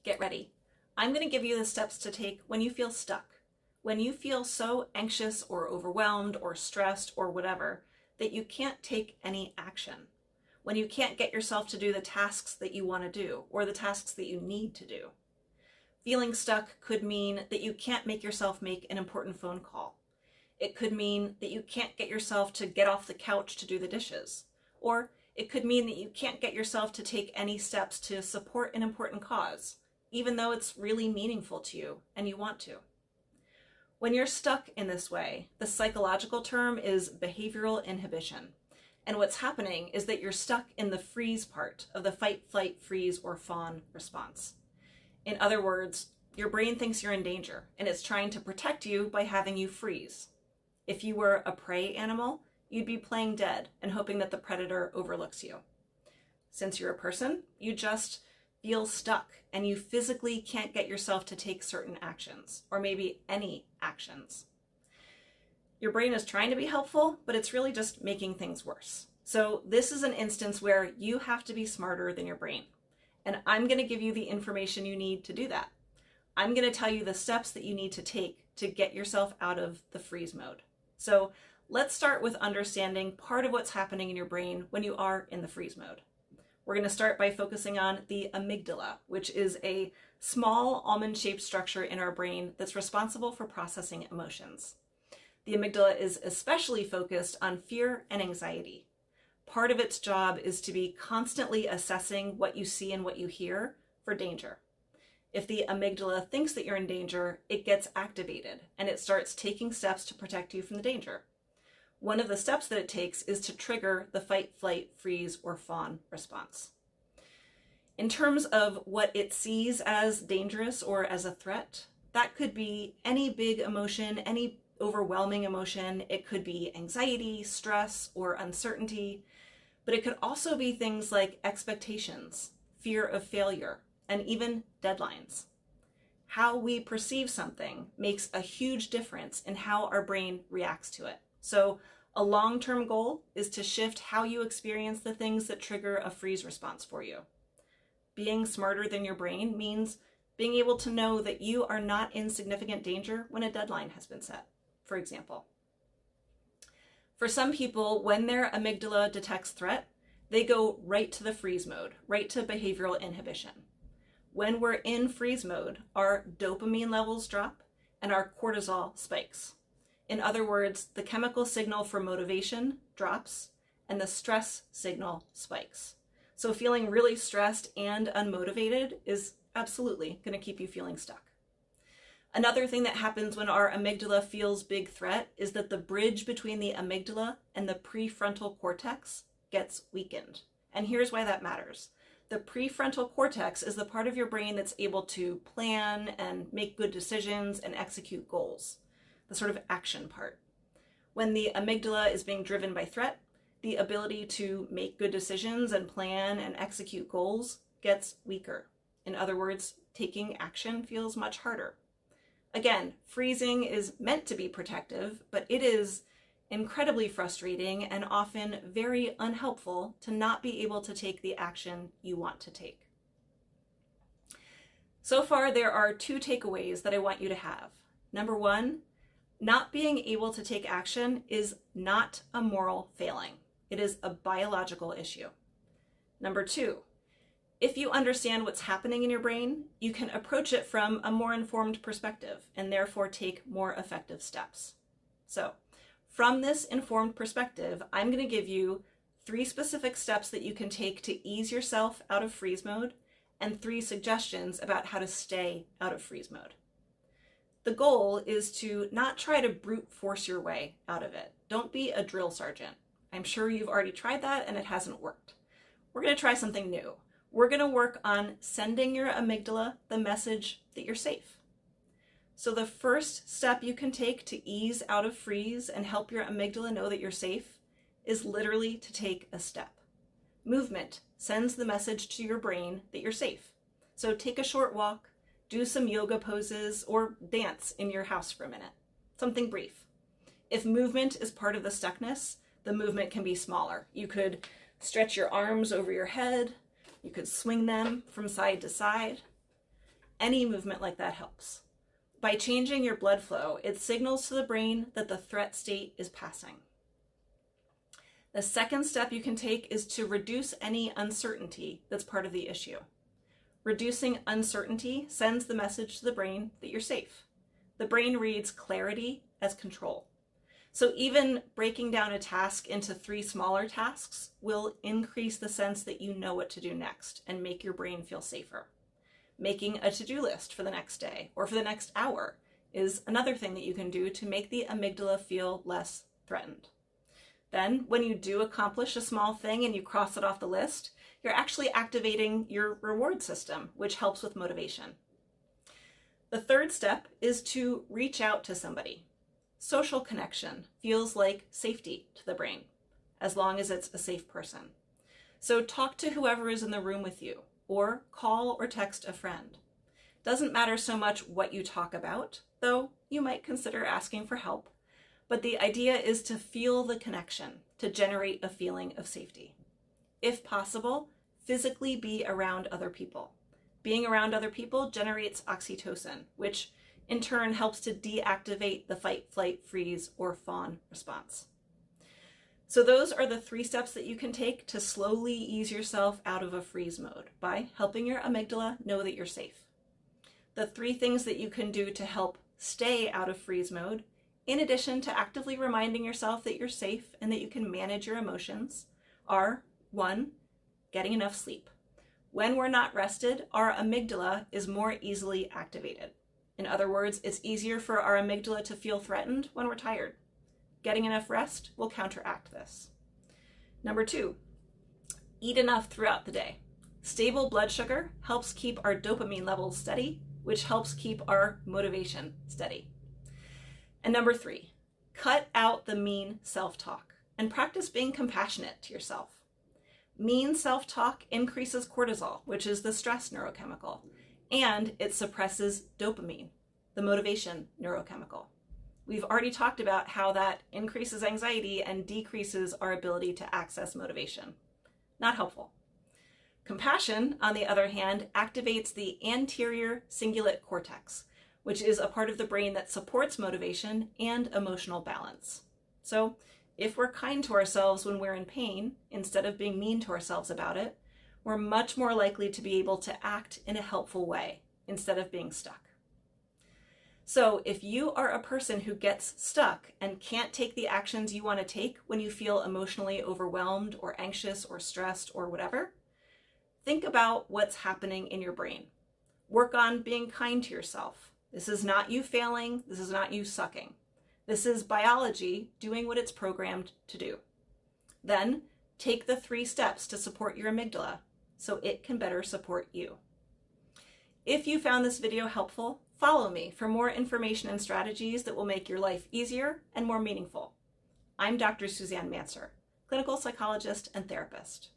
Get ready. I'm going to give you the steps to take when you feel stuck, when you feel so anxious or overwhelmed or stressed or whatever that you can't take any action, when you can't get yourself to do the tasks that you want to do or the tasks that you need to do. Feeling stuck could mean that you can't make yourself make an important phone call. It could mean that you can't get yourself to get off the couch to do the dishes. Or it could mean that you can't get yourself to take any steps to support an important cause, even though it's really meaningful to you and you want to. When you're stuck in this way, the psychological term is behavioral inhibition. And what's happening is that you're stuck in the freeze part of the fight, flight, freeze, or fawn response. In other words, your brain thinks you're in danger and it's trying to protect you by having you freeze. If you were a prey animal, you'd be playing dead and hoping that the predator overlooks you. Since you're a person, you just feel stuck and you physically can't get yourself to take certain actions, or maybe any actions. Your brain is trying to be helpful, but it's really just making things worse. So this is an instance where you have to be smarter than your brain. And I'm going to give you the information you need to do that. I'm going to tell you the steps that you need to take to get yourself out of the freeze mode. So let's start with understanding part of what's happening in your brain when you are in the freeze mode. We're going to start by focusing on the amygdala, which is a small almond-shaped structure in our brain that's responsible for processing emotions. The amygdala is especially focused on fear and anxiety. Part of its job is to be constantly assessing what you see and what you hear for danger. If the amygdala thinks that you're in danger, it gets activated and it starts taking steps to protect you from the danger. One of the steps that it takes is to trigger the fight, flight, freeze, or fawn response. In terms of what it sees as dangerous or as a threat, that could be any big emotion, any overwhelming emotion. It could be anxiety, stress, or uncertainty, but it could also be things like expectations, fear of failure, and even deadlines. How we perceive something makes a huge difference in how our brain reacts to it. So a long-term goal is to shift how you experience the things that trigger a freeze response for you. Being smarter than your brain means being able to know that you are not in significant danger when a deadline has been set, for example. For some people, when their amygdala detects threat, they go right to the freeze mode, right to behavioral inhibition. When we're in freeze mode, our dopamine levels drop and our cortisol spikes. In other words, the chemical signal for motivation drops and the stress signal spikes. So feeling really stressed and unmotivated is absolutely going to keep you feeling stuck. Another thing that happens when our amygdala feels big threat is that the bridge between the amygdala and the prefrontal cortex gets weakened. And here's why that matters. The prefrontal cortex is the part of your brain that's able to plan and make good decisions and execute goals, the sort of action part. When the amygdala is being driven by threat, the ability to make good decisions and plan and execute goals gets weaker. In other words, taking action feels much harder. Again, freezing is meant to be protective, but it is incredibly frustrating and often very unhelpful to not be able to take the action you want to take. So far, there are two takeaways that I want you to have. Number one, not being able to take action is not a moral failing. It is a biological issue. Number two, if you understand what's happening in your brain, you can approach it from a more informed perspective and therefore take more effective steps. So, from this informed perspective, I'm going to give you 3 specific steps that you can take to ease yourself out of freeze mode and 3 suggestions about how to stay out of freeze mode. The goal is to not try to brute force your way out of it. Don't be a drill sergeant. I'm sure you've already tried that and it hasn't worked. We're going to try something new. We're going to work on sending your amygdala the message that you're safe. So the first step you can take to ease out of freeze and help your amygdala know that you're safe is literally to take a step. Movement sends the message to your brain that you're safe. So take a short walk, do some yoga poses, or dance in your house for a minute. Something brief. If movement is part of the stuckness, the movement can be smaller. You could stretch your arms over your head. You could swing them from side to side. any movement like that helps. By changing your blood flow, it signals to the brain that the threat state is passing. The second step you can take is to reduce any uncertainty that's part of the issue. Reducing uncertainty sends the message to the brain that you're safe. The brain reads clarity as control. So even breaking down a task into 3 smaller tasks will increase the sense that you know what to do next and make your brain feel safer. Making a to-do list for the next day or for the next hour is another thing that you can do to make the amygdala feel less threatened. Then, when you do accomplish a small thing and you cross it off the list, you're actually activating your reward system, which helps with motivation. The third step is to reach out to somebody. Social connection feels like safety to the brain, as long as it's a safe person. So talk to whoever is in the room with you, or call or text a friend. Doesn't matter so much what you talk about, though you might consider asking for help. But the idea is to feel the connection, to generate a feeling of safety. If possible, physically be around other people. Being around other people generates oxytocin, which in turn helps to deactivate the fight, flight, freeze, or fawn response. So those are the 3 steps that you can take to slowly ease yourself out of a freeze mode by helping your amygdala know that you're safe. The 3 things that you can do to help stay out of freeze mode, in addition to actively reminding yourself that you're safe and that you can manage your emotions, are 1, getting enough sleep. When we're not rested, our amygdala is more easily activated. In other words, it's easier for our amygdala to feel threatened when we're tired. Getting enough rest will counteract this. Number 2, eat enough throughout the day. Stable blood sugar helps keep our dopamine levels steady, which helps keep our motivation steady. And number 3, cut out the mean self-talk and practice being compassionate to yourself. Mean self-talk increases cortisol, which is the stress neurochemical, and it suppresses dopamine, the motivation neurochemical. We've already talked about how that increases anxiety and decreases our ability to access motivation. Not helpful. Compassion, on the other hand, activates the anterior cingulate cortex, which is a part of the brain that supports motivation and emotional balance. So if we're kind to ourselves when we're in pain, instead of being mean to ourselves about it, we're much more likely to be able to act in a helpful way instead of being stuck. So if you are a person who gets stuck and can't take the actions you want to take when you feel emotionally overwhelmed or anxious or stressed or whatever, think about what's happening in your brain. Work on being kind to yourself. This is not you failing. This is not you sucking. This is biology doing what it's programmed to do. Then take the 3 steps to support your amygdala so it can better support you. If you found this video helpful, follow me for more information and strategies that will make your life easier and more meaningful. I'm Dr. Suzanne Manser, clinical psychologist and therapist.